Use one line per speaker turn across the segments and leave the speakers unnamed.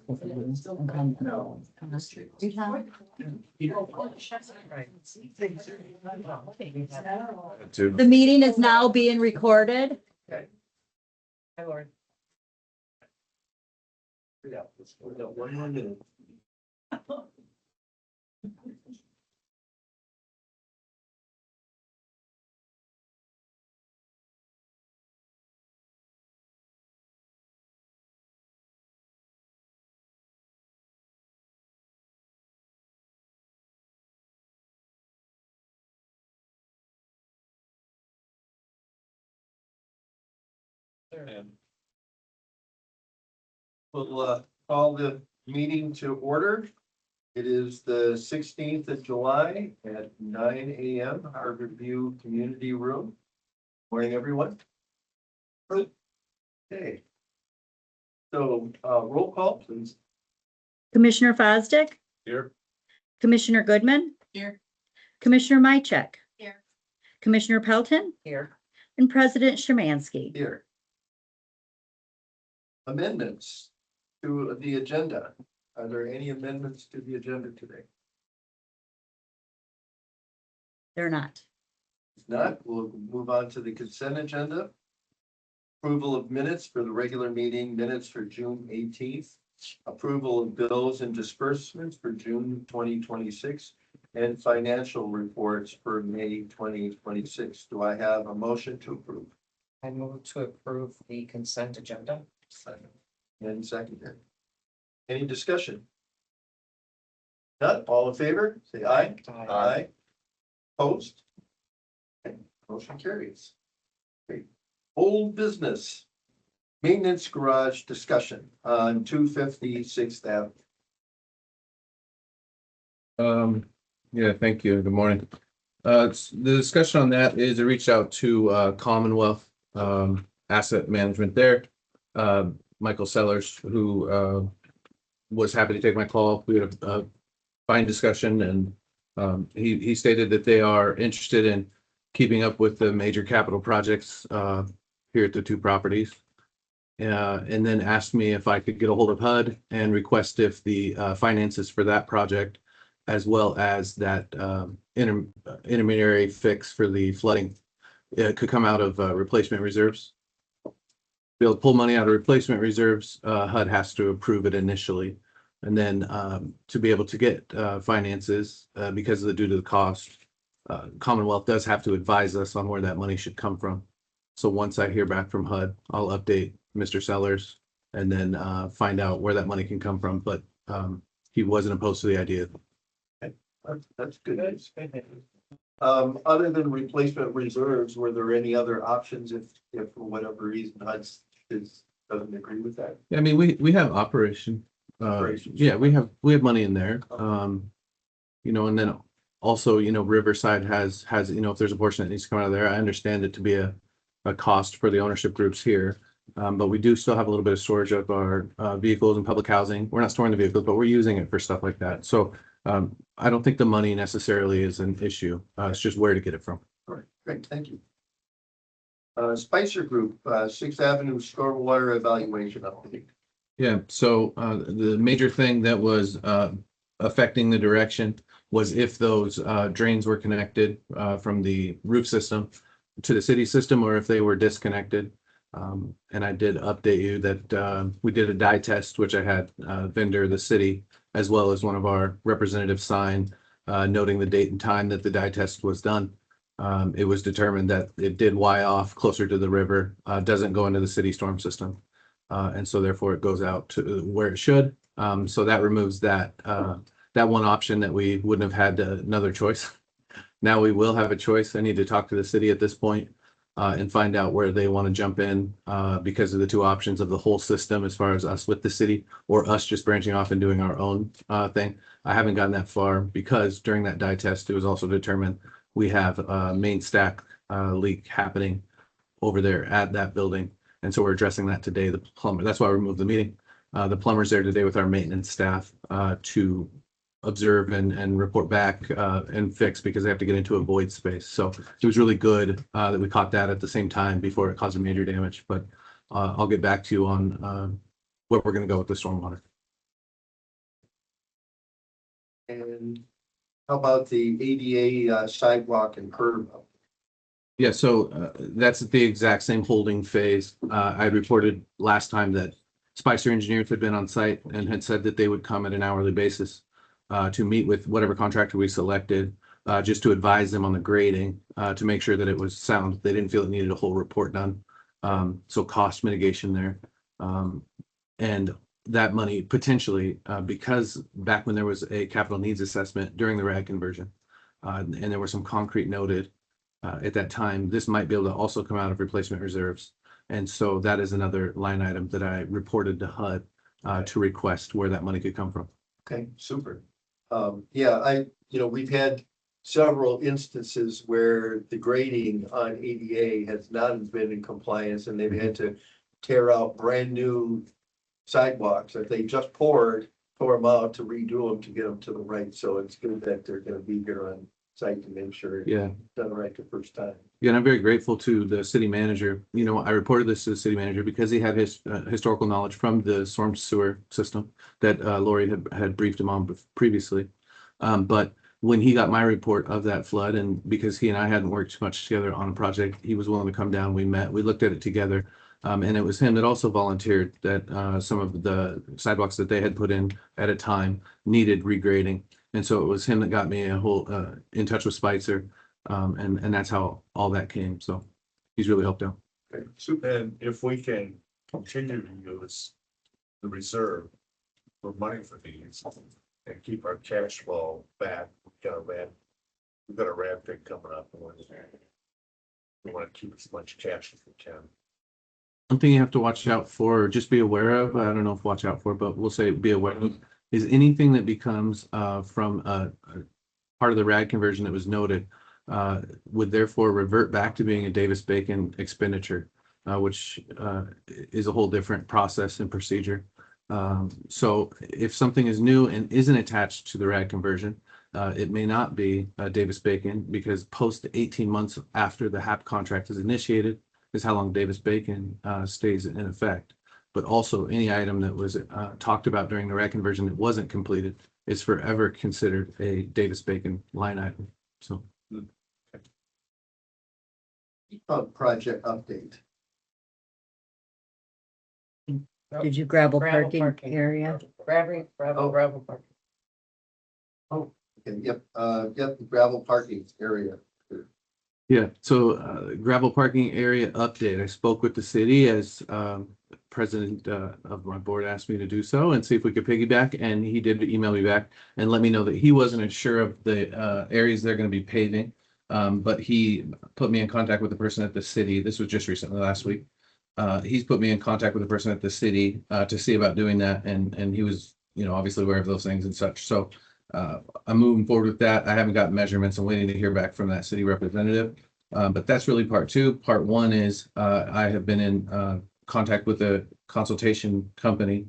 The meeting is now being recorded.
Okay.
Hi, Lord.
Yeah, we got 1 more minute. We'll call the meeting to order. It is the 16th of July at 9 a.m. Harvard View Community Room. Morning, everyone. Okay. So roll call, please.
Commissioner Fosdick,
Here.
Commissioner Goodman,
Here.
Commissioner Mycheck,
Here.
Commissioner Pelton,
Here.
and President Szymanski.
Here. Amendments to the agenda. Are there any amendments to the agenda today?
They're not.
If not, we'll move on to the consent agenda. Approval of minutes for the regular meeting, minutes for June 18th. Approval of bills and disbursements for June 2026 and financial reports for May 2026. Do I have a motion to approve?
I move to approve the consent agenda.
And seconded. Any discussion? None, all in favor, say aye. Aye. Opposed? Okay, motion carries. Okay. Old business. Maintenance garage discussion on 256th Avenue.
Yeah, thank you. Good morning. The discussion on that is I reached out to Commonwealth Asset Management there. Michael Sellers, who was happy to take my call. We had a fine discussion, and he stated that they are interested in keeping up with the major capital projects here at the two properties. And then asked me if I could get a hold of HUD and request if the finances for that project, as well as that intermediary fix for the flooding, could come out of replacement reserves. Be able to pull money out of replacement reserves, HUD has to approve it initially. And then to be able to get finances, because of the due to the cost, Commonwealth does have to advise us on where that money should come from. So once I hear back from HUD, I'll update Mr. Sellers and then find out where that money can come from. But he wasn't opposed to the idea.
That's good. Other than replacement reserves, were there any other options if for whatever reason HUD doesn't agree with that?
Yeah, I mean, we have operation.
Operations.
Yeah, we have money in there. You know, and then also, you know, Riverside has, you know, if there's a portion that needs to come out of there, I understand it to be a cost for the ownership groups here. But we do still have a little bit of storage of our vehicles and public housing. We're not storing the vehicles, but we're using it for stuff like that. So I don't think the money necessarily is an issue. It's just where to get it from.
All right, great, thank you. Spicer Group, 6th Avenue Stormwater Evaluation Update.
Yeah, so the major thing that was affecting the direction was if those drains were connected from the roof system to the city system, or if they were disconnected. And I did update you that we did a dye test, which I had vendor, the city, as well as one of our representatives sign noting the date and time that the dye test was done. It was determined that it did Y off closer to the river, doesn't go into the city storm system. And so therefore it goes out to where it should. So that removes that one option that we wouldn't have had another choice. Now we will have a choice. I need to talk to the city at this point and find out where they want to jump in because of the two options of the whole system as far as us with the city or us just branching off and doing our own thing. I haven't gotten that far because during that dye test, it was also determined we have a main stack leak happening over there at that building. And so we're addressing that today. The plumber, that's why we moved the meeting. The plumber's there today with our maintenance staff to observe and report back and fix because they have to get into a void space. So it was really good that we caught that at the same time before it caused major damage. But I'll get back to you on where we're going to go with the stormwater.
And how about the ADA sidewalk and curb?
Yeah, so that's the exact same holding phase. I reported last time that Spicer Engineers had been on site and had said that they would come at an hourly basis to meet with whatever contractor we selected, just to advise them on the grading, to make sure that it was sound. They didn't feel it needed a whole report done. So cost mitigation there. And that money potentially, because back when there was a capital needs assessment during the RAD conversion, and there were some concrete noted at that time, this might be able to also come out of replacement reserves. And so that is another line item that I reported to HUD to request where that money could come from.
Okay, super. Yeah, we've had several instances where the grading on ADA has not been in compliance and they've had to tear out brand new sidewalks that they just tore them out to redo them to get them to the right. So it's good that they're gonna be here on site to make sure it's
Yeah.
done right the first time.
Yeah, and I'm very grateful to the city manager. You know, I reported this to the city manager because he had his historical knowledge from the storm sewer system that Lori had briefed him on previously. But when he got my report of that flood, and because he and I hadn't worked much together on a project, he was willing to come down. We met, we looked at it together. And it was him that also volunteered that some of the sidewalks that they had put in at a time needed regrading. And so it was him that got me in touch with Spicer. And that's how all that came. So he's really helped out.
Okay, super.
And if we can continue to use the reserve for money for these and keep our cash flow back, we've got a RAD thing coming up. And we want to keep as much cash as we can.
One thing you have to watch out for, or just be aware of, I don't know if watch out for, but we'll say be aware of, is anything that becomes from a part of the RAD conversion that was noted would therefore revert back to being a Davis-Bacon expenditure, which is a whole different process and procedure. So if something is new and isn't attached to the RAD conversion, it may not be Davis-Bacon, because post 18 months after the HAP contract is initiated is how long Davis-Bacon stays in effect. But also any item that was talked about during the RAD conversion that wasn't completed is forever considered a Davis-Bacon line item. So.
Project update.
Did you gravel
Gravel
parking area?
Gravel parking.
Okay, yep, the gravel parking area.
Yeah, so gravel parking area update. I spoke with the city as president of my board asked me to do so and see if we could piggyback, and he did email me back and let me know that he wasn't sure of the areas they're going to be paving, but he put me in contact with the person at the city. This was just recently, last week. He's put me in contact with the person at the city to see about doing that, and he was, obviously aware of those things and such. So I'm moving forward with that. I haven't gotten measurements. I'm waiting to hear back from that city representative. But that's really part two. Part one is I have been in contact with a consultation company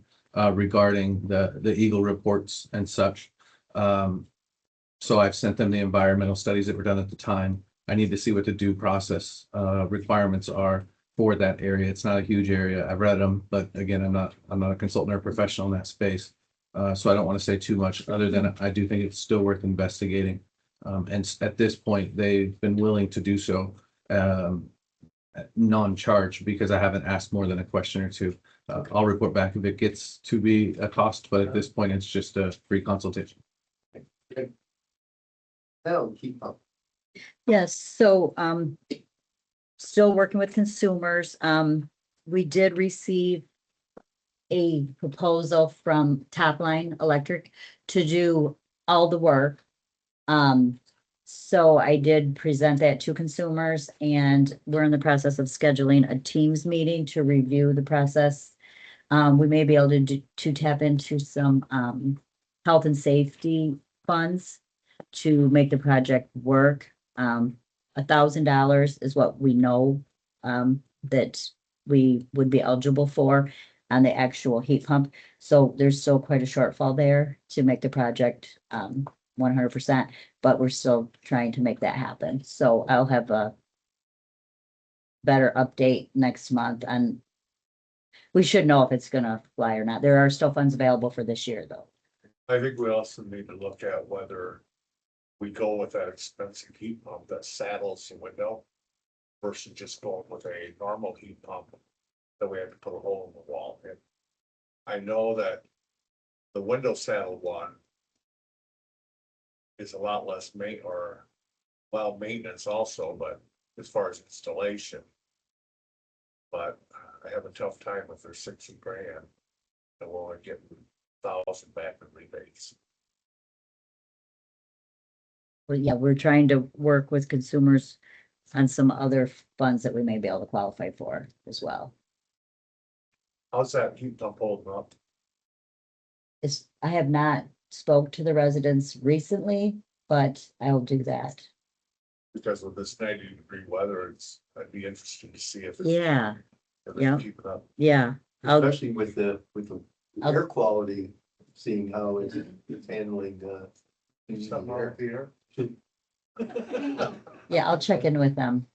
regarding the Eagle reports and such. So I've sent them the environmental studies that were done at the time. I need to see what the due process requirements are for that area. It's not a huge area. I've read them, but again, I'm not a consultant or a professional in that space. So I don't want to say too much other than I do think it's still worth investigating. And at this point, they've been willing to do so non-charge, because I haven't asked more than a question or two. I'll report back if it gets to be a cost, but at this point, it's just a free consultation.
That'll keep up.
Yes, so still working with consumers. We did receive a proposal from Top Line Electric to do all the work. So I did present that to consumers, and we're in the process of scheduling a Teams meeting to review the process. We may be able to tap into some health and safety funds to make the project work. $1,000 is what we know that we would be eligible for on the actual heat pump. So there's still quite a shortfall there to make the project 100%, but we're still trying to make that happen. So I'll have a better update next month, and we should know if it's gonna fly or not. There are still funds available for this year, though.
I think we also need to look at whether we go with that expensive heat pump that saddles the window versus just going with a normal heat pump that we have to put a hole in the wall. And I know that the window saddle one is a lot less maintenance also, but as far as installation. But I have a tough time if they're 60 grand and we're only getting 1,000 back in rebates.
Well, yeah, we're trying to work with consumers on some other funds that we may be able to qualify for as well.
How's that heat pump holding up?
I have not spoke to the residents recently, but I'll do that.
Because with this 90-degree weather, I'd be interested to see if it's.
Yeah,
if
yeah.
it's keeping up.
yeah. I'll-
Especially with the
I'll-
air quality, seeing how it's handling,
Something wrong with the air?
Yeah, I'll check in with them.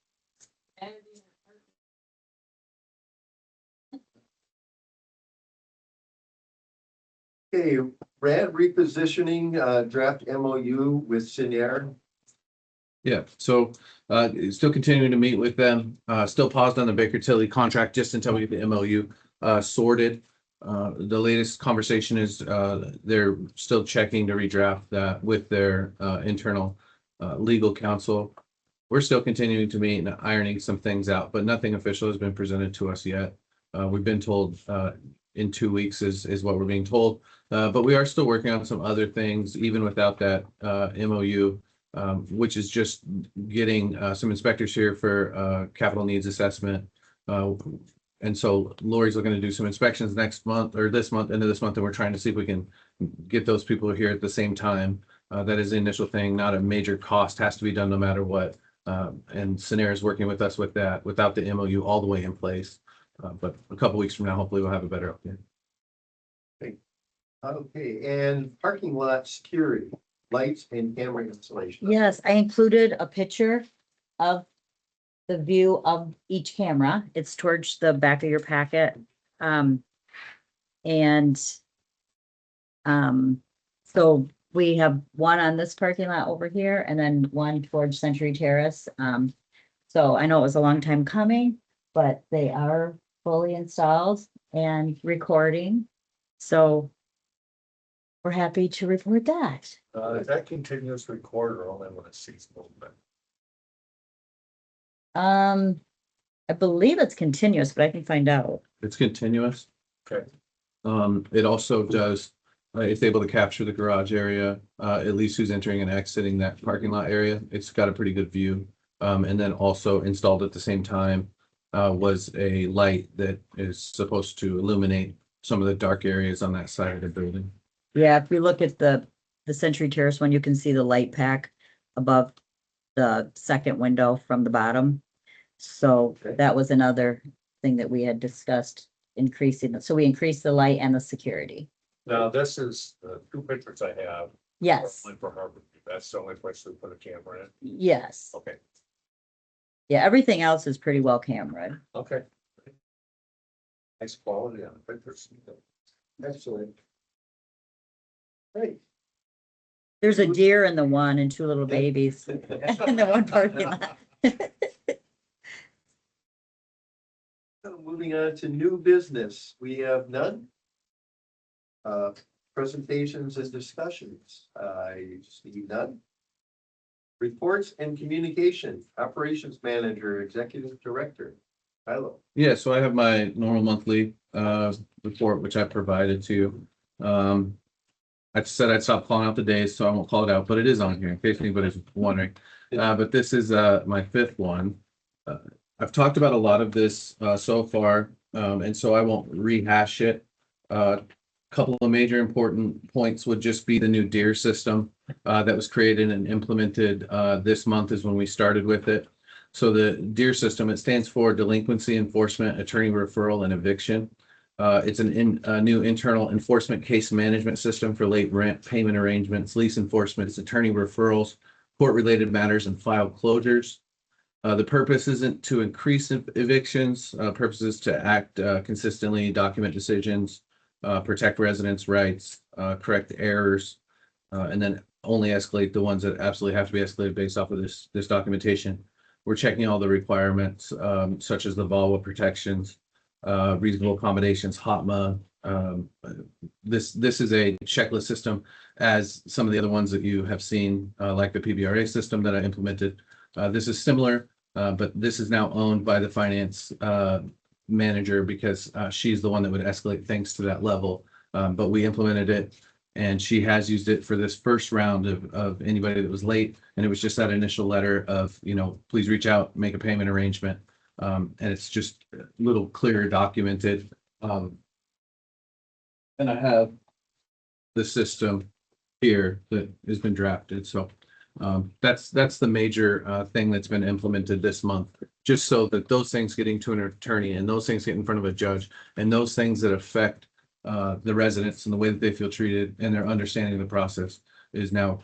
Okay, Brad, repositioning, draft MOU with Senior.
Yeah, so still continuing to meet with them, still paused on the Baker Tilly contract just until we get the MOU sorted. The latest conversation is they're still checking to redraft that with their internal legal counsel. We're still continuing to meet and ironing some things out, but nothing official has been presented to us yet. We've been told in 2 weeks is what we're being told, but we are still working on some other things, even without that MOU. Which is just getting some inspectors here for capital needs assessment. And so Lori's looking to do some inspections next month or this month, end of this month, and we're trying to see if we can get those people here at the same time. That is the initial thing, not a major cost, has to be done no matter what. And Scenair is working with us with that, without the MOU all the way in place. But a couple weeks from now, hopefully we'll have a better update.
Okay, and parking lot security, lights and camera installation.
Yes, I included a picture of the view of each camera. It's towards the back of your packet. And so we have one on this parking lot over here and then one towards Century Terrace. So I know it was a long time coming, but they are fully installed and recording. So we're happy to report that.
Is that continuous recorder only when it sees movement?
I believe it's continuous, but I can find out.
It's continuous.
Okay.
It also does, it's able to capture the garage area, at least who's entering and exiting that parking lot area. It's got a pretty good view. And then also installed at the same time was a light that is supposed to illuminate some of the dark areas on that side of the building.
Yeah, if you look at the Century Terrace one, you can see the light pack above the second window from the bottom. So
Okay.
that was another thing that we had discussed, increasing it. So we increased the light and the security.
Now, this is the 2 pictures I have.
Yes,
Only for Harvard. That's the only place to put a camera in.
yes.
Okay,
Yeah, everything else is pretty well cameraed.
okay. Nice quality on the pictures.
Excellent. Great.
There's a deer in the one and 2 little babies in the one parking lot.
Moving on to new business, we have none. Presentations and discussions, I see none. Reports and communication, operations manager, executive director, Kylo.
Yeah, so I have my normal monthly report, which I provided to you. I said I'd stop calling out the days, so I won't call it out, but it is on here in case anybody's wondering. But this is my 5th one. I've talked about a lot of this so far, and so I won't rehash it. Couple of major important points would just be the new DEER system that was created and implemented this month is when we started with it. So the DEER system, it stands for Delinquency Enforcement, Attorney Referral, and Eviction. It's a new internal enforcement case management system for late rent payment arrangements, lease enforcements, attorney referrals, court-related matters, and file closures. The purpose isn't to increase evictions. Purpose is to act consistently, document decisions, protect residents' rights, correct errors, and then only escalate the ones that absolutely have to be escalated based off of this documentation. We're checking all the requirements, such as the VAWA protections, reasonable accommodations, HOTMA. This is a checklist system, as some of the other ones that you have seen, like the PBRA system that I implemented. This is similar, but this is now owned by the finance manager, because she's the one that would escalate things to that level. But we implemented it, and she has used it for this first round of anybody that was late. And it was just that initial letter of, please reach out, make a payment arrangement. And it's just a little clearer documented. And I have the system here that has been drafted. So that's the major thing that's been implemented this month, just so that those things getting to an attorney and those things get in front of a judge and those things that affect the residents and the way that they feel treated and their understanding of the process is now,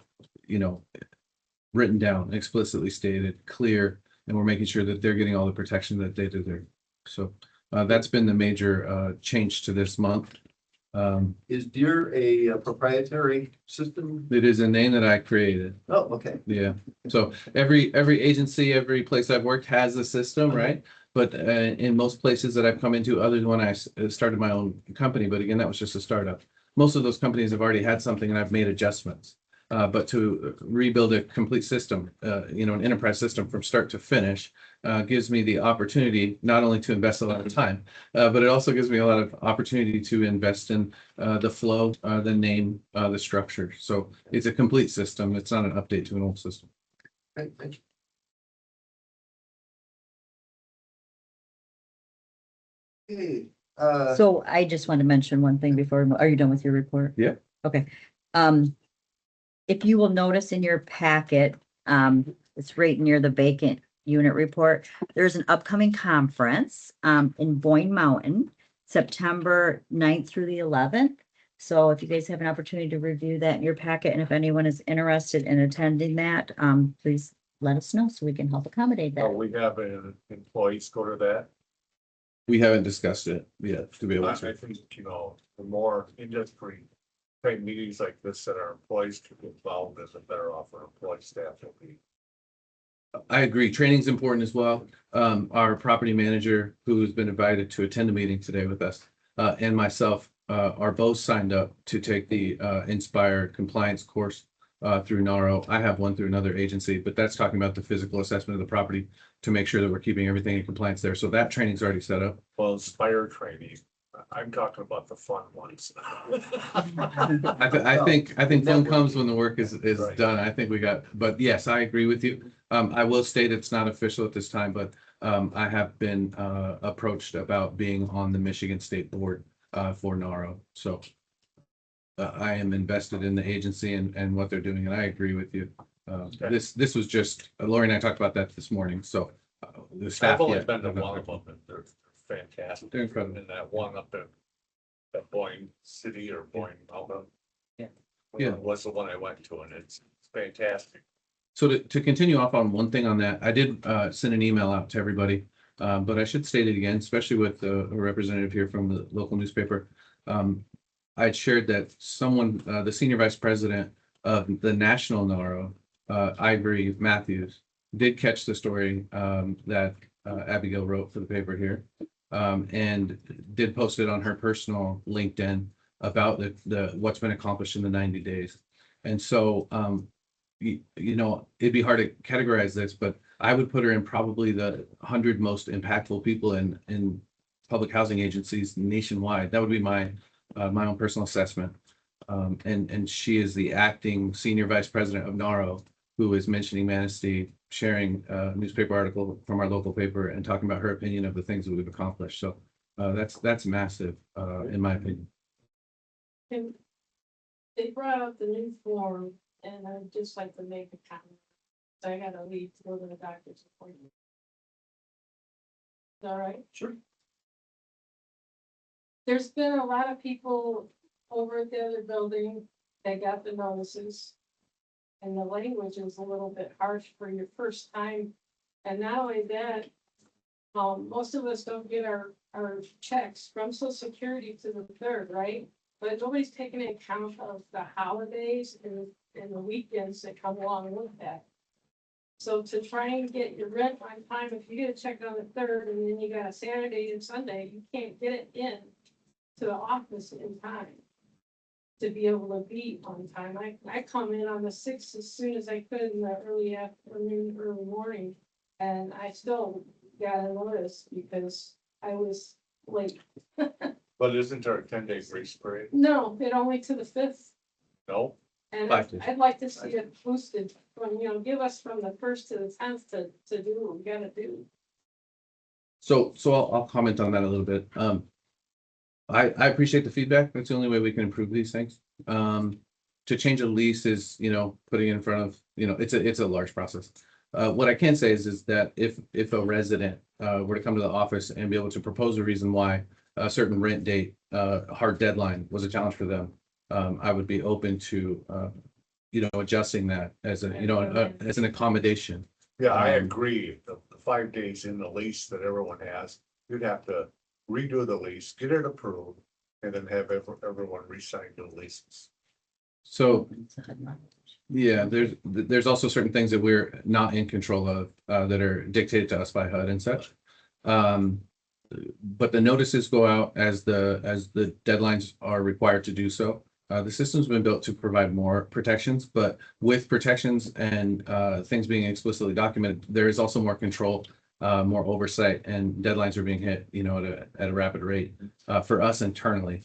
written down, explicitly stated, clear, and we're making sure that they're getting all the protection that they deserve. So that's been the major change to this month.
Is Deere a proprietary system?
It is a name that I created.
Oh, okay.
Yeah. So every agency, every place I've worked has a system, right? But in most places that I've come into, other than when I started my own company, but again, that was just a startup. Most of those companies have already had something and I've made adjustments. But to rebuild a complete system, an enterprise system from start to finish, gives me the opportunity not only to invest a lot of time, but it also gives me a lot of opportunity to invest in the flow, the name, the structure. So it's a complete system. It's not an update to an old system.
Great, thank you. Okay,
So I just want to mention one thing before, are you done with your report?
Yeah.
Okay. If you will notice in your packet, it's right near the vacant unit report. There's an upcoming conference, in Boyne Mountain, September 9th through the 11th. So if you guys have an opportunity to review that in your packet, and if anyone is interested in attending that, please let us know so we can help accommodate
Oh,
that.
we have employees go to that.
We haven't discussed it yet to be able
I
to.
think, the more industry type meetings like this that our employees can get involved in, the better off our employee staff will be.
I agree. Training's important as well. Our property manager, who's been invited to attend a meeting today with us, and myself, are both signed up to take the Inspire compliance course through NARO. I have one through another agency, but that's talking about the physical assessment of the property to make sure that we're keeping everything in compliance there. So that training's already set up.
Well, Inspire training, I'm talking about the fun ones.
I think fun comes when the work is
Right.
done. I think but yes, I agree with you. I will state it's not official at this time, but I have been approached about being on the Michigan State Board for NARO. So I am invested in the agency and what they're doing, and I agree with you.
Okay.
This was just, Lori and I talked about that this morning, so the staff.
I've only
yeah,
been to one of them, and they're fantastic.
They're incredible.
And that one up at Boyne City or Boyne Mountain.
Yeah.
Yeah.
Was the one I went to, and it's fantastic.
So to continue off on one thing on that, I did send an email out to everybody, but I should state it again, especially with a representative here from the local newspaper. I shared that someone, the senior vice president of the national NARO, Ivory Matthews, did catch the story that Abigail wrote for the paper here, and did post it on her personal LinkedIn about the what's been accomplished in the 90 days. And so it'd be hard to categorize this, but I would put her in probably the 100 most impactful people in public housing agencies nationwide. That would be my own personal assessment. And she is the acting senior vice president of NARO, who is mentioning Manistee, sharing a newspaper article from our local paper and talking about her opinion of the things that we've accomplished. So that's massive, in my opinion.
And they brought up the new form, and I'd just like to make a comment. So I gotta leave to go to the doctor's appointment. All right?
Sure.
There's been a lot of people over at the other building that got the notices. And the language is a little bit harsh for your first time. And not only that, most of us don't get our our checks from social security to the third, right? But nobody's taking into account of the holidays and the weekends that come along with that. So to try and get your rent on time, if you get a check on the third and then you got a Saturday and Sunday, you can't get it in to the office in time to be able to be on time. I come in on the sixth as soon as I could in the early afternoon, early morning, and I still got a notice because I was late.
But isn't there a 10-day grace period?
No, it only to the fifth,
No?
and
5 days.
I'd like to see it boosted from, give us from the first to the 10th to do what we gotta do.
So I'll comment on that a little bit. I appreciate the feedback. That's the only way we can improve these things. To change a lease is, putting in front of, it's a large process. What I can say is that if a resident were to come to the office and be able to propose a reason why a certain rent date, hard deadline was a challenge for them, I would be open to, adjusting that as as an accommodation.
Yeah, I
Um,
agree. The 5 days in the lease that everyone has, you'd have to redo the lease, get it approved, and then have everyone re-sign the leases.
So yeah, there's also certain things that we're not in control of that are dictated to us by HUD and such. But the notices go out as the deadlines are required to do so. The system's been built to provide more protections, but with protections and things being explicitly documented, there is also more control, more oversight, and deadlines are being hit, at a rapid rate. For us internally,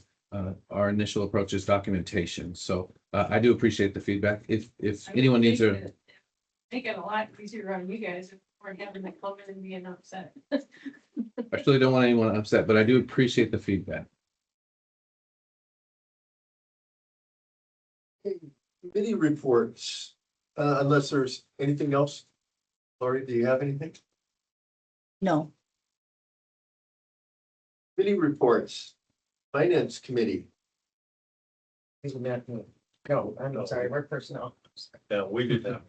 our initial approach is documentation. So I do appreciate the feedback. If anyone needs a,
Make it a lot easier on you guys if we're having to come in and being upset.
I really don't want anyone upset, but I do appreciate the feedback.
Committee reports, unless there's anything else. Lori, do you have anything?
No,
Committee reports, Finance Committee.
We did not meet. No, I'm
No.
sorry, we're personnel.
No, we did not.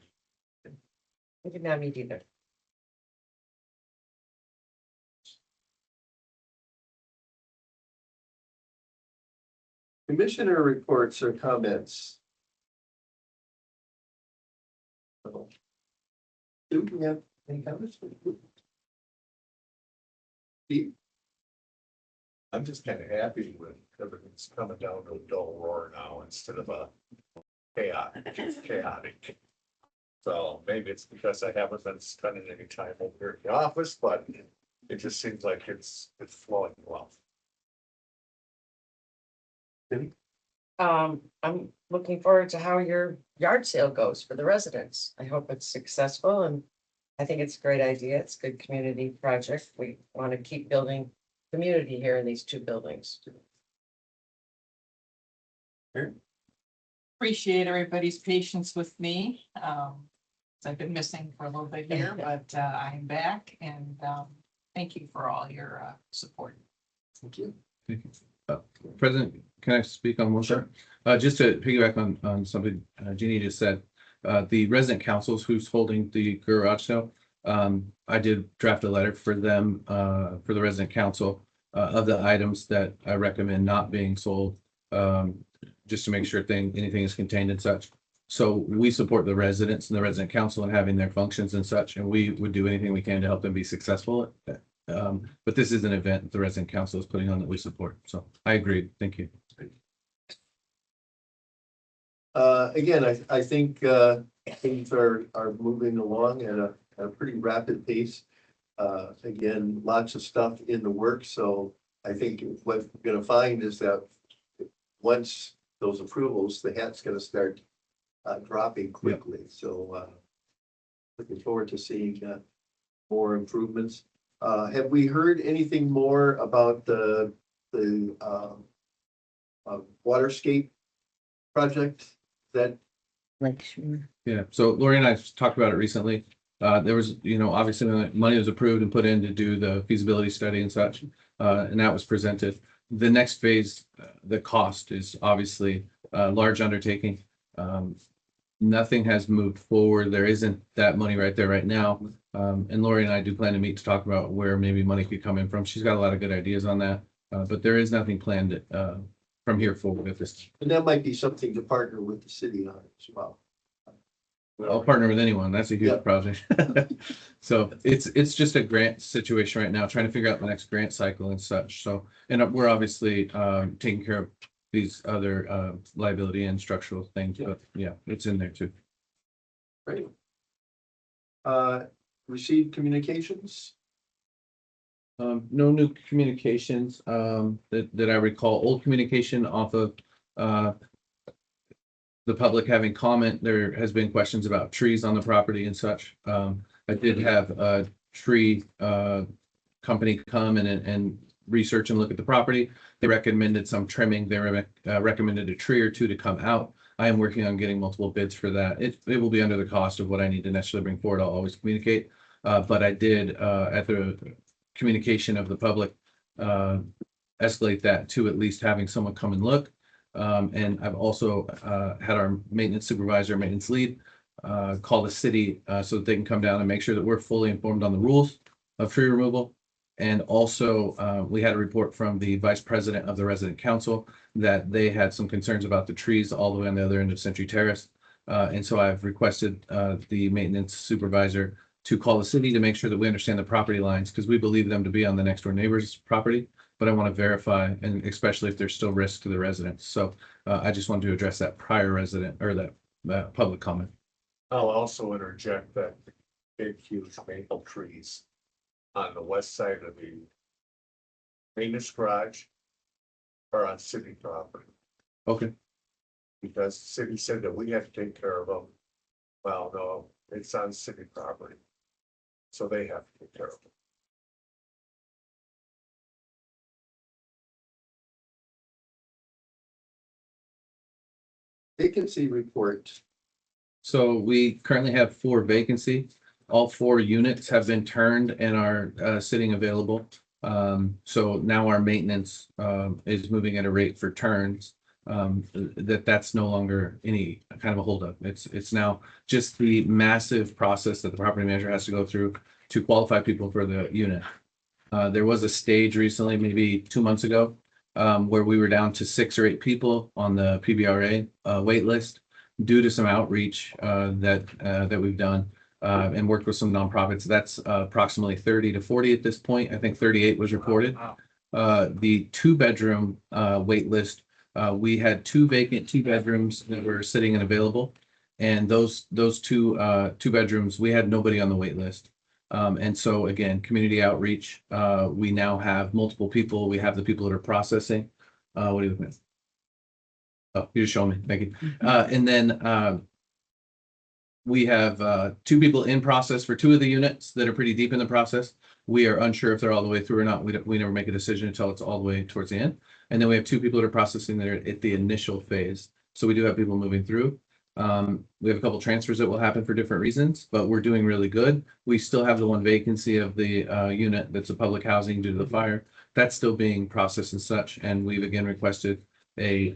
We did not meet either.
Commissioner reports or comments. Do we have any comments? Steve?
I'm just kind of happy with everything's coming down to a dull roar now instead of a chaotic. So maybe it's because I haven't been spending any time over here at the office, but it just seems like it's flowing well.
I'm looking forward to how your yard sale goes for the residents. I hope it's successful and I think it's a great idea. It's a good community project. We want to keep building community here in these two buildings.
Appreciate everybody's patience with me. I've been missing for a little bit here, but I'm back and thank you for all your support.
Thank you.
Thank you. President, can I speak on one?
Sure.
Just to piggyback on something Jeannie just said, the resident councils who's holding the garage sale, I did draft a letter for them, for the resident council, of the items that I recommend not being sold, just to make sure anything is contained and such. So we support the residents and the resident council in having their functions and such, and we would do anything we can to help them be successful. But this is an event that the resident council is putting on that we support. So I agree. Thank you.
Again, I think things are moving along at a pretty rapid pace. Again, lots of stuff in the works, so I think what we're gonna find is that once those approvals, the hat's gonna start dropping quickly, so looking forward to seeing more improvements. Have we heard anything more about the waterscape project that?
like, sure.
Yeah. So Lori and I talked about it recently. There was, obviously when money was approved and put in to do the feasibility study and such, and that was presented. The next phase, the cost is obviously a large undertaking. nothing has moved forward. There isn't that money right there right now. And Lori and I do plan to meet to talk about where maybe money could come in from. She's got a lot of good ideas on that. But there is nothing planned from here forward with this.
And that might be something to partner with the city on as well.
I'll partner with anyone. That's a
Yeah.
huge project. So it's just a grant situation right now, trying to figure out the next grant cycle and such. So, and we're obviously taking care of these other liability and structural things, but yeah, it's in there too.
Great. Received communications?
No new communications that I recall. Old communication off of the public having comment. There has been questions about trees on the property and such. I did have a tree company come and research and look at the property. They recommended some trimming. They recommended a tree or two to come out. I am working on getting multiple bids for that. It will be under the cost of what I need to necessarily bring forward. I'll always communicate. But I did at the communication of the public escalate that to at least having someone come and look. And I've also had our maintenance supervisor, maintenance lead, call the city so that they can come down and make sure that we're fully informed on the rules of tree removal. And also, we had a report from the vice president of the resident council that they had some concerns about the trees all the way on the other end of Century Terrace. And so I've requested the maintenance supervisor to call the city to make sure that we understand the property lines, because we believe them to be on the next door neighbor's property. But I want to verify, and especially if there's still risk to the residents. So I just wanted to address that prior resident or that public comment.
I'll also interject that big, huge maple trees on the west side of the maintenance garage are on city property,
Okay.
because the city said that we have to take care of them. Well, no, it's on city property, so they have to take care of them.
Vacancy report.
So we currently have 4 vacancies. All 4 units have been turned and are sitting available. So now our maintenance is moving at a rate for turns. That's no longer any kind of a holdup. It's now just the massive process that the property manager has to go through to qualify people for the unit. There was a stage recently, maybe 2 months ago, where we were down to 6 or 8 people on the PBRA wait list due to some outreach that we've done and worked with some nonprofits. That's approximately 30 to 40 at this point. I think 38 was reported. The 2-bedroom wait list, we had 2 vacant 2-bedrooms that were sitting and available. And those 2 2-bedrooms, we had nobody on the wait list. And so again, community outreach, we now have multiple people. We have the people that are processing. What are you looking at? Oh, you just showed me. Thank you. And then we have 2 people in process for 2 of the units that are pretty deep in the process. We are unsure if they're all the way through or not. We never make a decision until it's all the way towards the end. And then we have 2 people that are processing that are at the initial phase. So we do have people moving through. We have a couple transfers that will happen for different reasons, but we're doing really good. We still have the 1 vacancy of the unit that's a public housing due to the fire. That's still being processed and such. And we've again requested a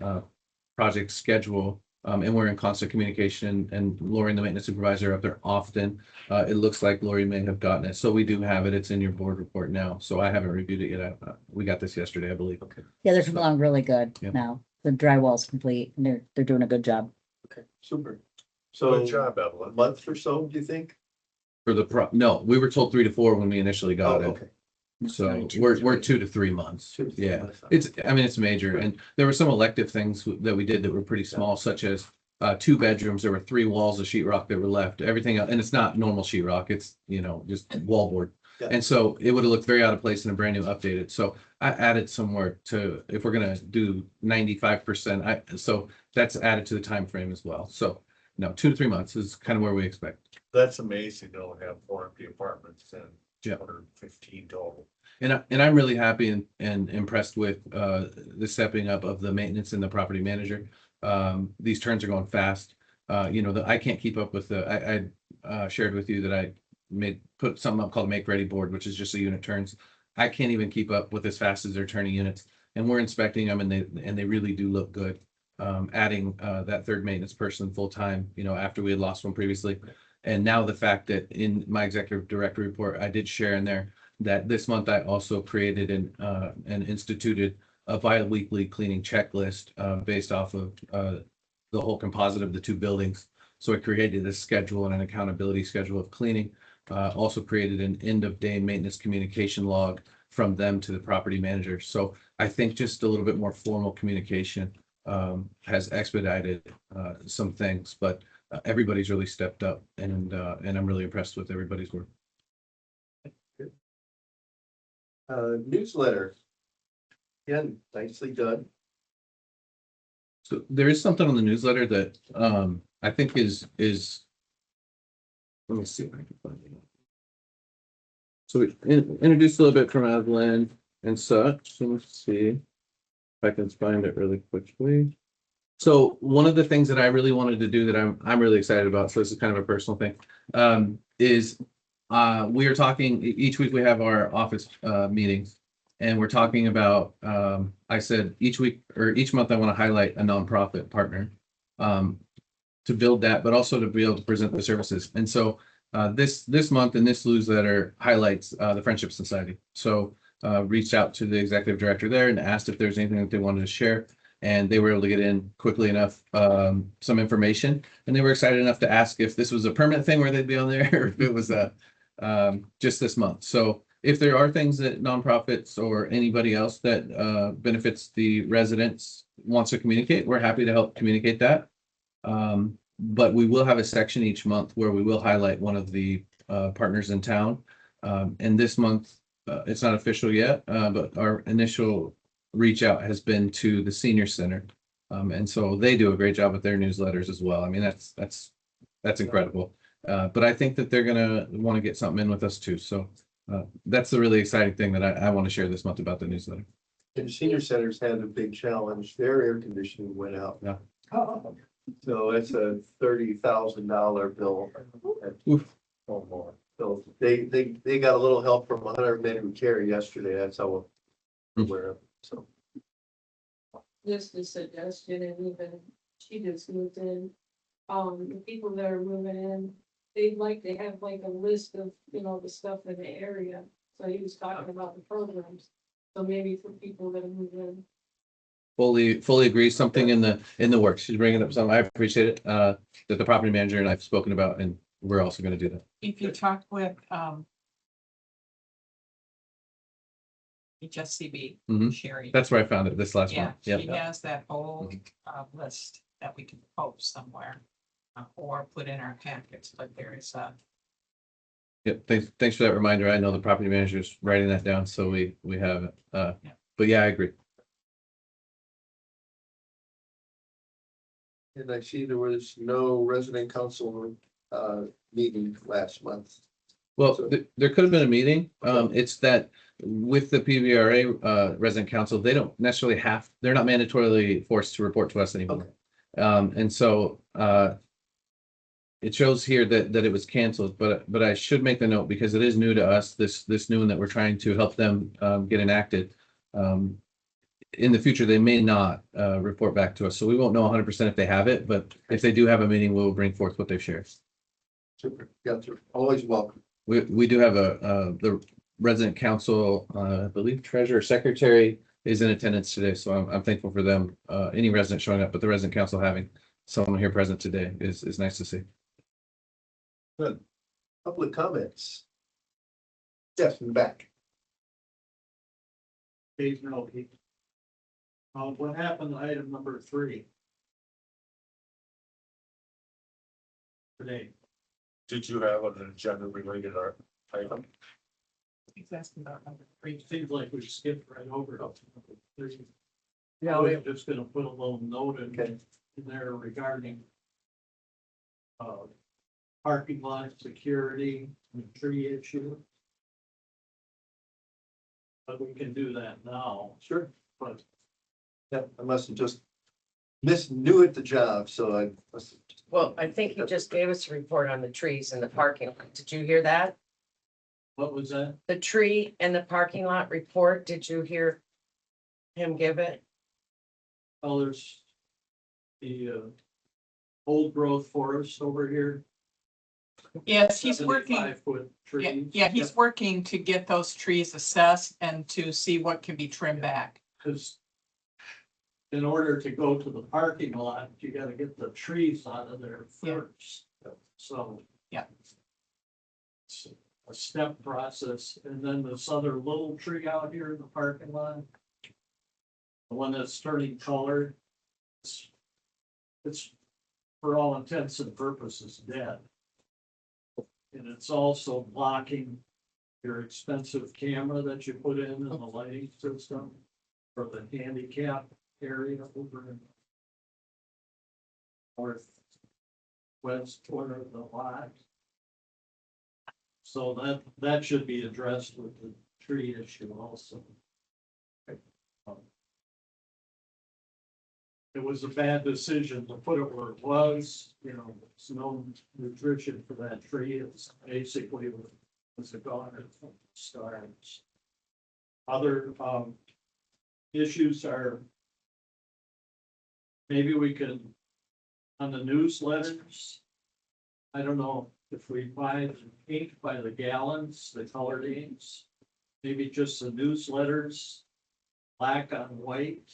project schedule. And we're in constant communication, and Lori and the maintenance supervisor up there often. It looks like Lori may have gotten it. So we do have it. It's in your board report now. So I haven't reviewed it yet. We got this yesterday, I believe. Okay.
Yeah, they're coming along really good
Yeah.
now. The drywall's complete and they're doing a good job.
Okay, super. So
Good job,
a
Evelyn.
month or so, do you think?
For the no, we were told 3 to 4 when we initially got it.
Okay.
So we're 2 to 3 months.
2 to 3
Yeah,
months.
it's major. And there were some elective things that we did that were pretty small, such as 2 bedrooms. There were 3 walls of sheetrock that were left. Everything else, and it's not normal sheetrock. It's, just wallboard.
Yeah.
And so it would have looked very out of place in a brand new updated. So I added some work to, if we're gonna do 95%, so that's added to the time frame as well. So no, 2 to 3 months is kind of where we expect.
That's amazing. They'll have 4 empty apartments and
Yeah.
215 total.
And I'm really happy and impressed with the stepping up of the maintenance and the property manager. These turns are going fast. I can't keep up with I shared with you that I put something up called Make Ready Board, which is just a unit turns. I can't even keep up with as fast as they're turning units. And we're inspecting them and they really do look good. adding that third maintenance person full-time, after we had lost one previously. And now the fact that in my executive director report, I did share in there that this month I also created and instituted a bi-weekly cleaning checklist based off of the whole composite of the two buildings. So I created a schedule and an accountability schedule of cleaning. Also created an end of day maintenance communication log from them to the property manager. So I think just a little bit more formal communication has expedited some things, but everybody's really stepped up, and I'm really impressed with everybody's work.
Newsletter. Again, nicely done.
So there is something on the newsletter that I think is let me see if I can find it. So we introduced a little bit from Evelyn and such. So let's see if I can find it really quickly. So one of the things that I really wanted to do that I'm really excited about, so this is kind of a personal thing, is we are talking each week. We have our office meetings, and we're talking about. I said each week or each month I want to highlight a nonprofit partner to build that, but also to be able to present the services. And so this month in this newsletter highlights the Friendship Society. So reached out to the executive director there and asked if there's anything that they wanted to share. And they were able to get in quickly enough some information, and they were excited enough to ask if this was a permanent thing where they'd be on there, or if it was just this month. So if there are things that nonprofits or anybody else that benefits the residents wants to communicate, we're happy to help communicate that. But we will have a section each month where we will highlight one of the partners in town. And this month, it's not official yet, but our initial reach out has been to the senior center. And so they do a great job with their newsletters as well. I mean, that's incredible. But I think that they're gonna want to get something in with us too. So that's the really exciting thing that I want to share this month about the newsletter.
And senior centers had a big challenge. Their air conditioning went out.
Yeah.
So it's a $30,000 bill.
Oof.
Or more. So they got a little help from 100 men who carry yesterday. That's how we're aware of it. So
Just a suggestion, and even she just moved in, the people that are moving in, they'd like to have like a list of, the stuff in the area. So he was talking about the programs, so maybe for people that are moving in.
Fully agree. Something in the works. She's bringing up something. I appreciate it. That the property manager and I've spoken about, and we're also going to do that.
If you talk with HSCB,
Mhm.
Sherry.
That's where I found it this last
Yeah,
month.
she
Yep.
has that whole list that we can post somewhere or put in our packets, but there is a.
Yep. Thanks for that reminder. I know the property manager's writing that down, so we have it.
Yeah.
But yeah, I agree.
and I see there was no resident council meeting last month.
Well,
So-
there could have been a meeting.
Okay.
It's that with the PVRA resident council, they don't necessarily they're not mandatorily forced to report to us anymore. And so it shows here that it was canceled, but I should make the note because it is new to us, this new one that we're trying to help them get enacted. In the future, they may not report back to us, so we won't know 100% if they have it, but if they do have a meeting, we'll bring forth what they've shared.
Super. Yeah, always welcome.
We do have the resident council, I believe treasurer secretary is in attendance today, so I'm thankful for them. Any resident showing up, but the resident council having someone here present today is nice to see.
Good. Public comments. Yes, in the back.
Dave Melky. What happened to item number 3? Today,
Did you have an agenda related item?
He's asking about number 3.
it seems like we skipped right over up to number 3.
No,
We're just gonna put a little note
Okay.
in there regarding parking lot security and tree issue. But we can do that now,
Sure.
but
Yeah, I must have just knew at the job, so I must have.
well, I think he just gave us a report on the trees in the parking lot. Did you hear that?
what was that?
The tree and the parking lot report, did you hear him give it?
Well, there's the, old growth forest over here.
Yes, he's working.
75-foot
Yeah,
trees.
yeah, he's working to get those trees assessed and to see what can be trimmed back.
Cause in order to go to the parking lot, you gotta get the trees out of there
Yeah.
first. So.
Yeah.
It's a step process, and then this other little tree out here in the parking lot. The one that's turning color. It's for all intents and purposes dead. And it's also blocking your expensive camera that you put in the lighting system for the handicap area over in northwest corner of the lot. So that should be addressed with the tree issue also. It was a bad decision to put it where it was, you know, there's no nutrition for that tree. It's basically was a goner from the start. Other, issues are maybe we could, on the newsletters, I don't know if we buy the ink by the gallons, the colored inks, maybe just the newsletters, black on white.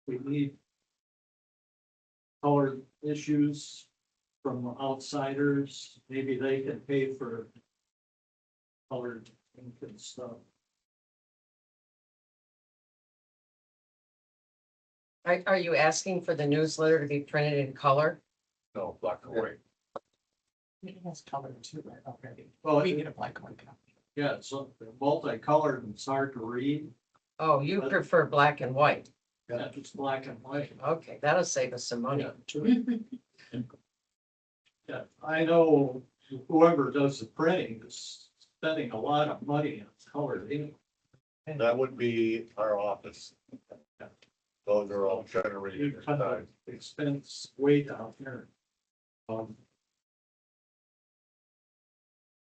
We need colored issues from outsiders. Maybe they can pay for colored ink and stuff.
Are you asking for the newsletter to be printed in color?
No, black and white.
It has color too, right, already.
Well,
We need a black and white copy.
yeah, it's multicolored and it's hard to read.
Oh, you prefer black and white.
Yeah, just black and white.
Okay, that'll save us some money.
Yeah, I know whoever does the printing is spending a lot of money on colored ink.
That would be our office. Those are all
You
generated.
cut the expense way down here.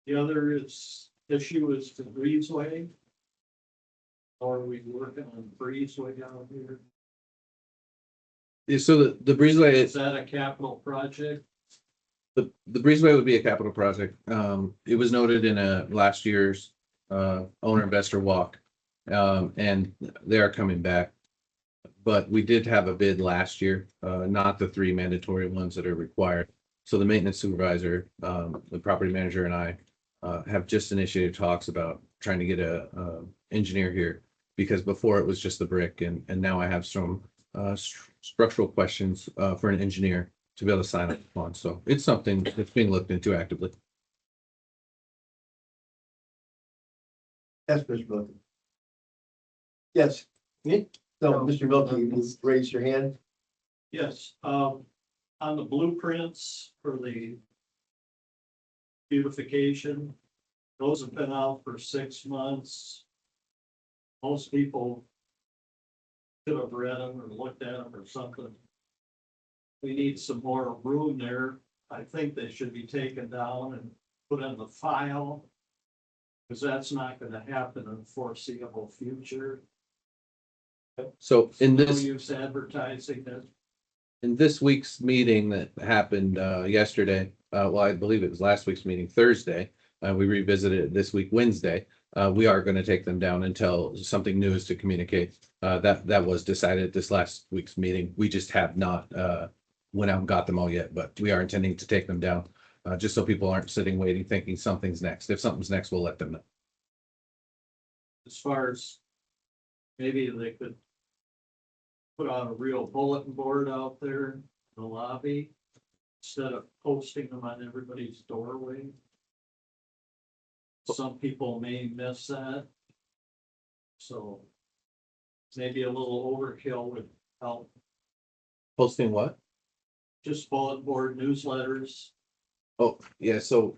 The other issue is the breezeway. Or are we working on breezeway down here?
Yeah, so the breezeway,
Is that a capital project?
the breezeway would be a capital project. It was noted in last year's owner investor walk. And they are coming back. But we did have a bid last year, not the 3 mandatory ones that are required. So the maintenance supervisor, the property manager and I have just initiated talks about trying to get a engineer here. Because before it was just the brick and now I have some structural questions for an engineer to be able to sign up on. So it's something that's being looked into actively.
Yes, Mr. Milky. Yes. So, Mr. Milky, you raise your hand.
Yes, on the blueprints for the beautification, those have been out for 6 months. Most people should have read them or looked at them or something. We need some more room there. I think they should be taken down and put in the file. Because that's not gonna happen in the foreseeable future.
So in
No
this.
use advertising it.
In this week's meeting that happened yesterday, well, I believe it was last week's meeting, Thursday, we revisited it this week, Wednesday. We are going to take them down until something new is to communicate. That was decided at this last week's meeting. We just have not went out and got them all yet, but we are intending to take them down just so people aren't sitting waiting, thinking something's next. If something's next, we'll let them know.
As far as maybe they could put out a real bulletin board out there in the lobby instead of posting them on everybody's doorway. Some people may miss that. So maybe a little overkill would help.
Posting what?
Just bulletin board newsletters.
Oh, yeah, so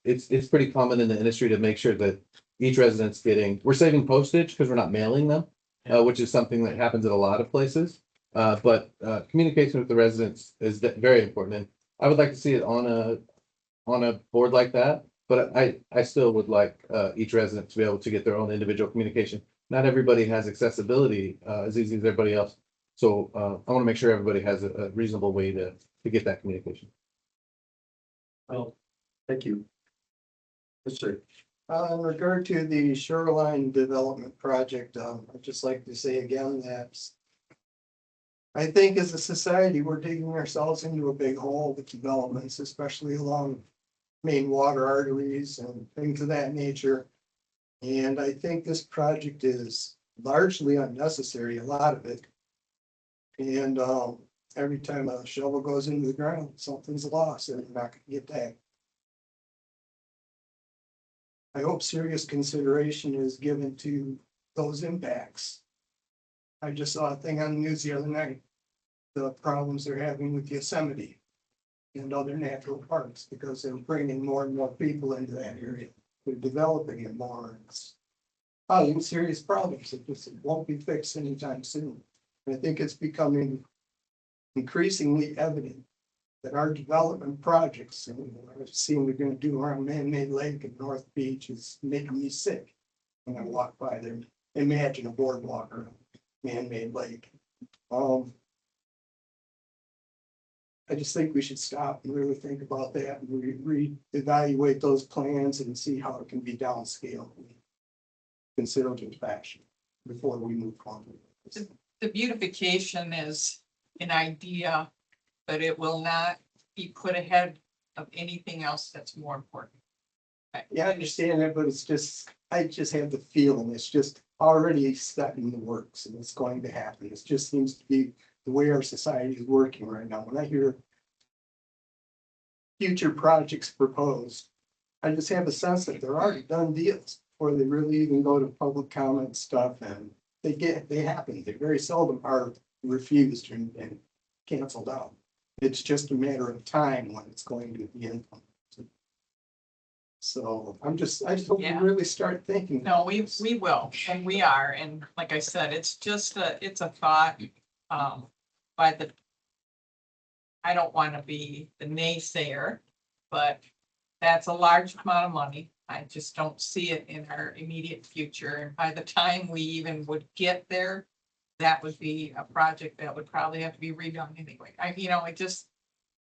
it's pretty common in the industry to make sure that each resident's we're saving postage because we're not mailing them, which is something that happens at a lot of places. But communication with the residents is very important. And I would like to see it on a board like that, but I still would like each resident to be able to get their own individual communication. Not everybody has accessibility as easy as everybody else. So I want to make sure everybody has a reasonable way to get that communication.
Well, thank you. Yes, sir.
In regard to the shoreline development project, I'd just like to say again that I think as a society, we're digging ourselves into a big hole with developments, especially along main water arteries and things of that nature. And I think this project is largely unnecessary, a lot of it. And every time a shovel goes into the ground, something's lost and you're not gonna get back. I hope serious consideration is given to those impacts. I just saw a thing on the news the other night, the problems they're having with Yosemite and other natural parks because they're bringing more and more people into that area. They're developing it more. It's causing serious problems. It just won't be fixed anytime soon. And I think it's becoming increasingly evident that our development projects, and I've seen we're gonna do around Man-Made Lake and North Beach, is making me sick when I walk by there. Imagine a boardwalk or a Man-Made Lake. I just think we should stop and really think about that and re-evaluate those plans and see how it can be downscaled in considerable fashion before we move on.
The beautification is an idea, but it will not be put ahead of anything else that's more important.
Yeah, I understand that, but it's just, I just have the feeling it's just already set in the works and it's going to happen. It just seems to be the way our society is working right now. When I hear future projects proposed, I just have a sense that they're already done deals before they really even go to public comment stuff, and they happen. They very seldom are refused and canceled out. It's just a matter of time when it's going to be implemented. So I just hope we
Yeah.
really start thinking.
No, we will, and we are, and like I said, it's just it's a thought, by the. I don't want to be the naysayer, but that's a large amount of money. I just don't see it in our immediate future, and by the time we even would get there, that would be a project that would probably have to be redone anyway.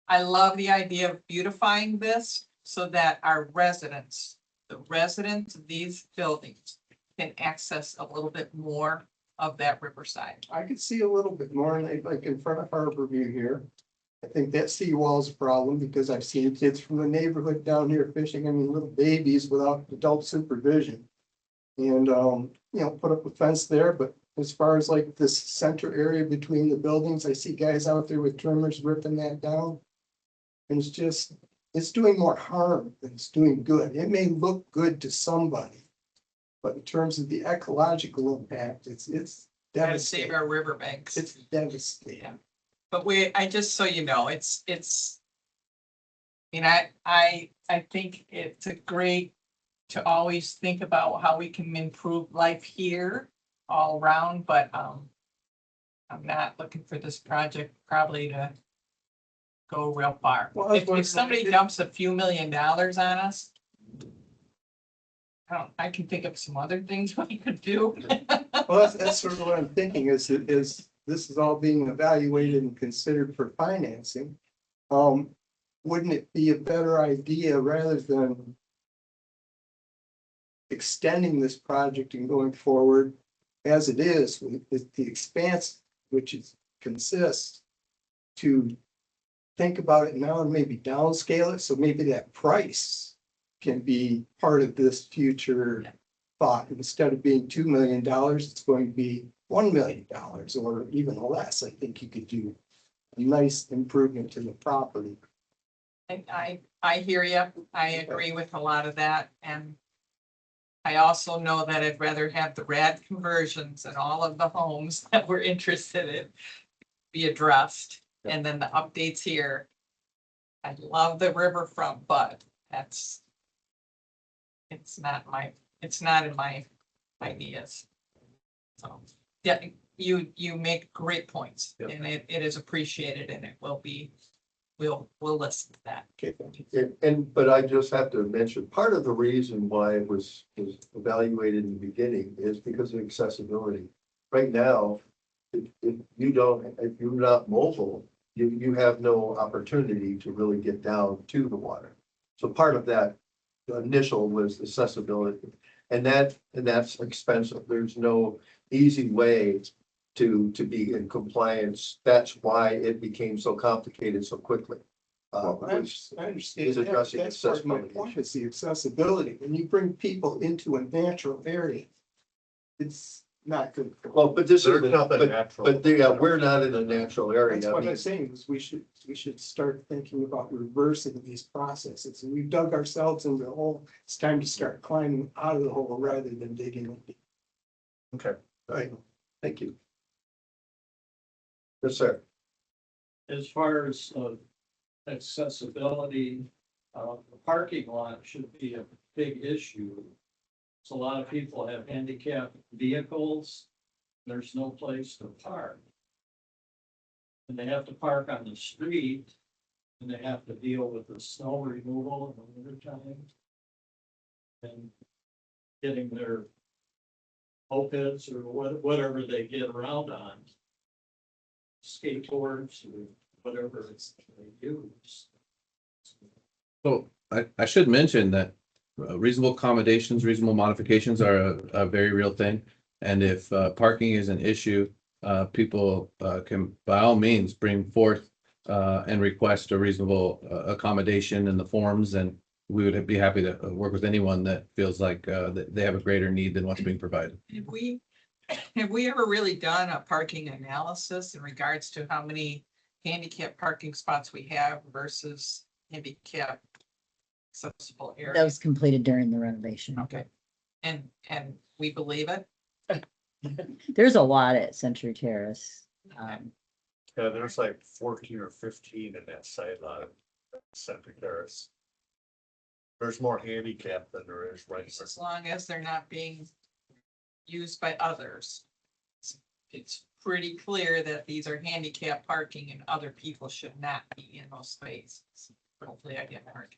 I love the idea of beautifying this so that our residents, the residents of these buildings can access a little bit more of that riverside.
I could see a little bit more like in front of Harborview here. I think that seawall is a problem because I've seen kids from the neighborhood down here fishing. I mean, little babies without adult supervision. And, put up a fence there, but as far as like this center area between the buildings, I see guys out there with trimmers ripping that down. And it's doing more harm than it's doing good. It may look good to somebody, but in terms of the ecological impact, it's
Gotta save
devastating.
our riverbanks.
It's devastating.
But I just, so you know, I think it's a great to always think about how we can improve life here all around, but, I'm not looking for this project probably to go real far.
Well,
If somebody dumps a few $1 million on us, I can think of some other things we could do.
Well, that's sort of what I'm thinking is this is all being evaluated and considered for financing. Wouldn't it be a better idea rather than extending this project and going forward as it is with the expanse, which consists to think about it now and maybe downscale it, so maybe that price can be part of this future thought. Instead of being $2 million, it's going to be $1 million or even less. I think you could do a nice improvement to the property.
And I hear you. I agree with a lot of that, and I also know that I'd rather have the rad conversions and all of the homes that we're interested in be addressed, and then the updates here. I love the riverfront, but it's not in my ideas. So, yeah, you make great points,
Yep.
and it is appreciated, and it will be, we'll listen to that.
Okay, thank you.
But I just have to mention, part of the reason why it was evaluated in the beginning is because of accessibility. Right now, if you don't, if you're not mobile, you have no opportunity to really get down to the water. So part of that initial was accessibility, and that's expensive. There's no easy way to be in compliance. That's why it became so complicated so quickly.
I understand.
Is addressing
That's part of my
accessibility
point,
issues.
is the accessibility. When you bring people into a natural area, it's not good.
Well, but this
There's
is,
nothing
but,
natural.
but yeah, we're not in a natural area.
That's
I
what
mean,
I'm saying, is we should start thinking about reversing these processes. We've dug ourselves into the hole. It's time to start climbing out of the hole rather than digging in.
Okay.
all right, thank you. Yes, sir.
As far as accessibility, the parking lot should be a big issue. So a lot of people have handicapped vehicles. There's no place to park. And they have to park on the street, and they have to deal with the snow removal in the winter time. And getting their mopeds or whatever they get around on. Skateboards or whatever they use.
So I should mention that reasonable accommodations, reasonable modifications are a very real thing. And if parking is an issue, people can by all means bring forth and request a reasonable accommodation in the forms, and we would be happy to work with anyone that feels like that they have a greater need than what's being provided.
Have we ever really done a parking analysis in regards to how many handicap parking spots we have versus handicap accessible
That was
areas?
completed during the renovation.
Okay, and we believe it?
There's a lot at Century Terrace.
Yeah, there's like 14 or 15 in that side lot, Santa Terrace. There's more handicap than there is regular.
As long as they're not being used by others. It's pretty clear that these are handicap parking and other people should not be in those spaces. Hopefully I get marked.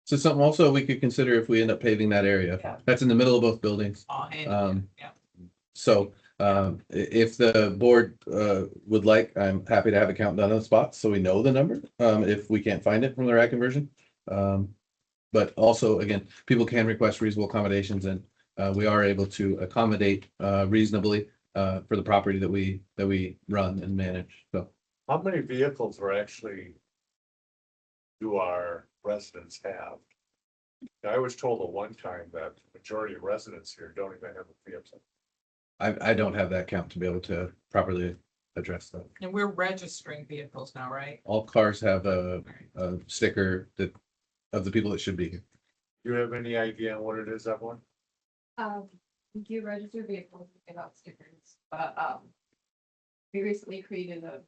So something also we could consider if we end up paving that area.
Yeah.
That's in the middle of both buildings.
All handicap, yeah.
So if the board would like, I'm happy to have a count done on the spot so we know the number if we can't find it from the RAC conversion. But also, again, people can request reasonable accommodations, and we are able to accommodate reasonably for the property that we run and manage. So
How many vehicles are actually do our residents have? I was told at one time that the majority of residents here don't even have a vehicle.
I don't have that count to be able to properly address that.
And we're registering vehicles now, right?
All cars have a sticker that of the people that should be here.
Do you have any idea on what it is, Evelyn?
We do register vehicles, we give out stickers, but, we recently created a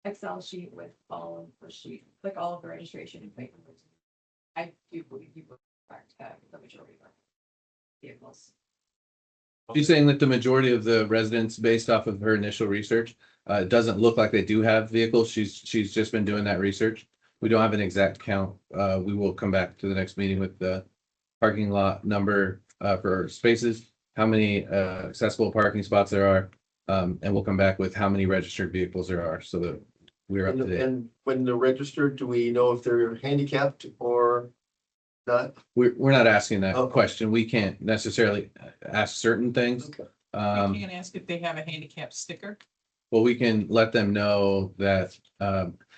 Excel sheet with all of the sheet, like all of the registration and plate numbers. I do believe you would fact have the majority of our vehicles.
She's saying that the majority of the residents, based off of her initial research, it doesn't look like they do have vehicles. She's just been doing that research. We don't have an exact count. We will come back to the next meeting with the parking lot number for spaces, how many accessible parking spots there are, and we'll come back with how many registered vehicles there are so that we're up to date.
And when they're registered, do we know if they're handicapped or not?
We're not asking that
Oh.
question. We can't necessarily ask certain things.
Okay.
You can ask if they have a handicap sticker.
Well, we can let them know that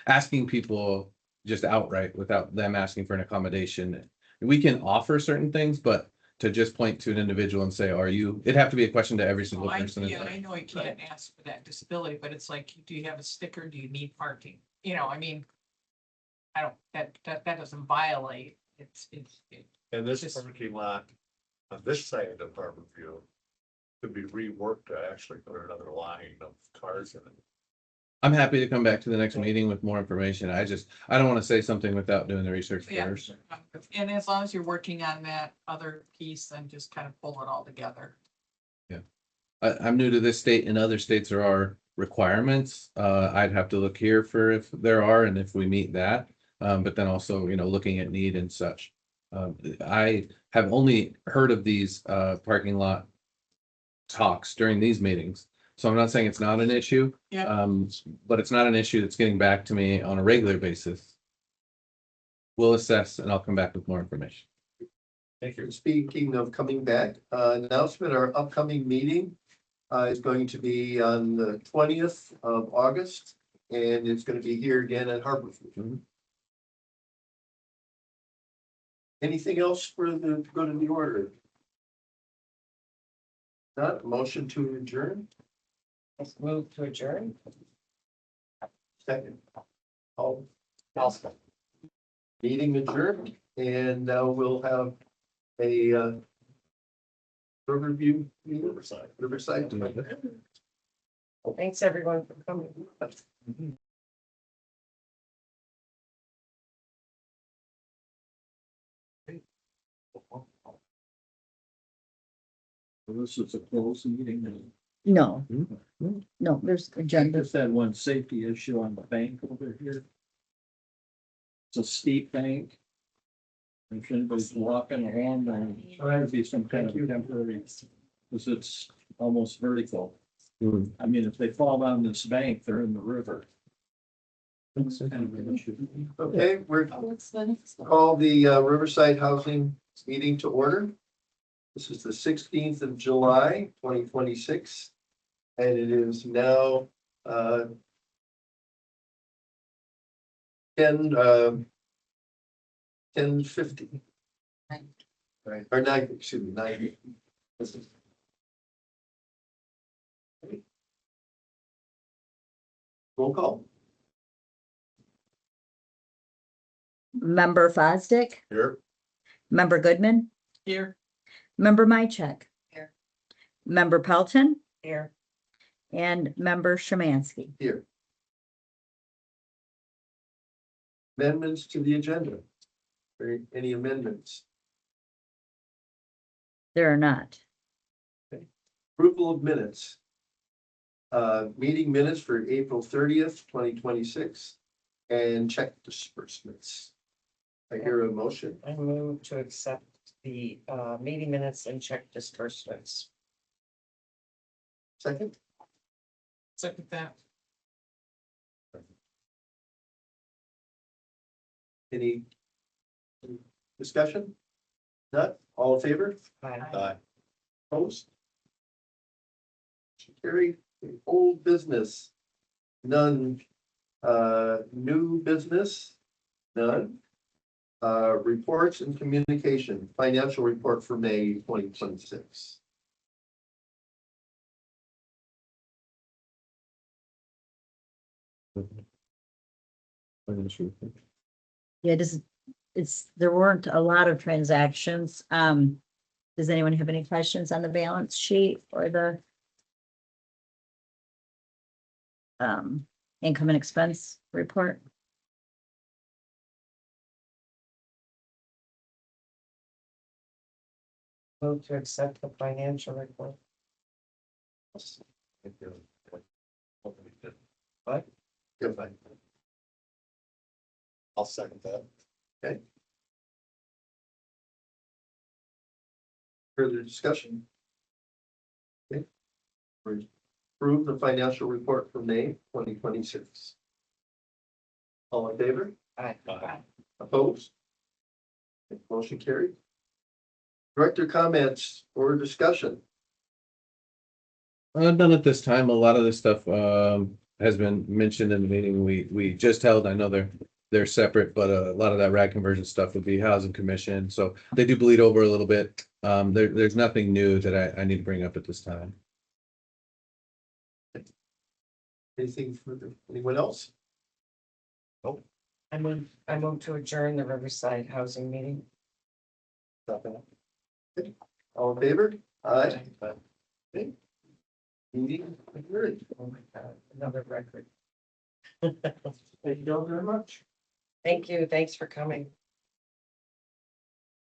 asking people just outright without them asking for an accommodation. We can offer certain things, but to just point to an individual and say, are you, it'd have to be a question to every single person.
Yeah, I know you can't ask for that disability, but it's like, do you have a sticker? Do you need parking? You know, I mean, I don't, that doesn't violate, it's.
And this
Just-
parking lot on this side of the Department View could be reworked to actually put another line of cars in it.
I'm happy to come back to the next meeting with more information. I don't want to say something without doing the research
Yeah,
first.
and as long as you're working on that other piece, then just kind of pull it all together.
I'm new to this state. In other states, there are requirements. I'd have to look here for if there are and if we meet that. But then also, looking at need and such. I have only heard of these parking lot talks during these meetings. So I'm not saying it's not an issue.
Yeah.
But it's not an issue that's getting back to me on a regular basis. We'll assess and I'll come back with more information.
Thank you. Speaking of coming back, announcement, our upcoming meeting is going to be on the 20th of August, and it's going to be here again at Harborview. Anything else for the go to the order? Not motion to adjourn.
Let's move to adjourn.
Second. All meeting adjourned, and we'll have a Riverview, Riverside.
Thanks, everyone, for coming.
This is a closed meeting.
No, no, there's
I
agenda.
just had one safety issue on the bank over here. It's a steep bank. If anybody's walking along, then try to be some kind of temporary, because it's almost vertical. I mean, if they fall down this bank, they're in the river. It's kind of an issue.
Okay, we're call the Riverside Housing meeting to order. This is the 16th of July, 2026, and it is now 10:50. Right, or 9, excuse me, 9. This is- Roll call.
Member Fosdick,
Here.
member Goodman,
Here.
member Mycheck.
Here.
Member Pelton
Here.
and member Szymanski.
Here. Amendments to the agenda. Any amendments?
There are not.
Approval of minutes. Meeting minutes for April 30th, 2026, and check disbursements. I hear a motion.
I move to accept the meeting minutes and check disbursements.
Second,
Second that.
any discussion? Not, all in favor?
Aye.
Opposed? Carry old business. None. New business? None. Reports and communication, financial report for May 2026.
Yeah, there weren't a lot of transactions. Does anyone have any questions on the balance sheet or the income and expense report?
Move to accept the financial report.
What? You're fine.
I'll second that.
Okay. Further discussion? Okay. Approve the financial report for May 2026. All in favor?
Aye.
Opposed? Motion carried. Director comments or discussion?
None at this time. A lot of this stuff has been mentioned in the meeting we just held. I know they're separate, but a lot of that rag conversion stuff would be housing commission. So they do bleed over a little bit. There's nothing new that I need to bring up at this time.
Anything further? Anyone else?
I move to adjourn the Riverside Housing meeting.
All in favor? Aye. Okay. Meeting adjourned.
Oh my God, another record.
Thank you all very much.
Thank you. Thanks for coming.